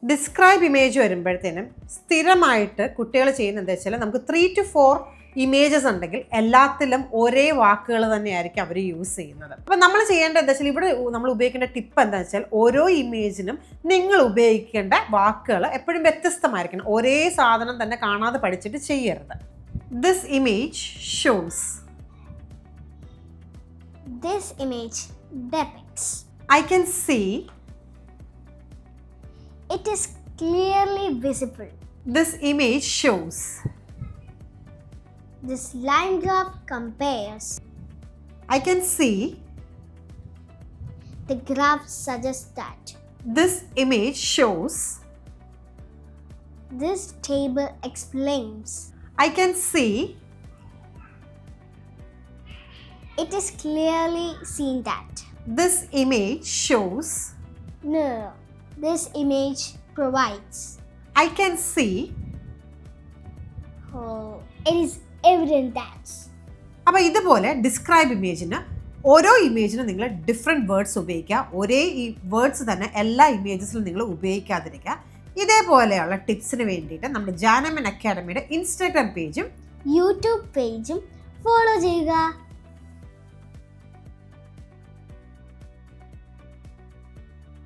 Describe image വരുമ്പോഴത്തേനും സ്ഥിരമായിട്ട് കുട്ടികൾ ചെയ്യുന്നത് എന്താ വെച്ചാൽ നമുക്ക് 3 to 4 ഇമേജസ് ഉണ്ടെങ്കിൽ എല്ലാത്തിലും ഒരേ വാക്കുകൾ തന്നെയായിരിക്കും അവർ യൂസ് ചെയ്യുന്നത്. അപ്പം നമ്മൾ ചെയ്യേണ്ടത് എന്താ വെച്ചാൽ ഇവിടെ നമ്മൾ ഉപയോഗിക്കേണ്ട ടിപ്പ് എന്താ വെച്ചാൽ ഓരോ ഇമേജിനും നിങ്ങൾ ഉപയോഗിക്കേണ്ട വാക്കുകൾ എപ്പോഴും വ്യത്യസ്തമായിരിക്കണം. ഒരേ സാധനം തന്നെ കാണാതെ പഠിച്ചിട്ട് ചെയ്യരുത്. This image shows. This image depicts. I can see. It is clearly visible. This image shows. This line graph compares. I can see. The graph suggests that. This image shows. This table explains. I can see. It is clearly seen that. This image shows. No. This image provides. I can see. Oh, it is evident that. അപ്പോൾ ഇതുപോലെ describe ഇമേജിന് ഓരോ ഇമേജിനും നിങ്ങൾ different words ഉപയോഗിക്കുക. ഒരേ ഈ words തന്നെ എല്ലാ ഇമേജസിലും നിങ്ങൾ ഉപയോഗിക്കാതിരിക്കുക. ഇതേപോലെയുള്ള ടിപ്സിന് വേണ്ടിയിട്ട് നമ്മുടെ ജാനമൻ അക്കാഡമിയുടെ ഇൻസ്റ്റാഗ്രാം പേജും യൂട്യൂബ് പേജും ഫോളോ ചെയ്യുക.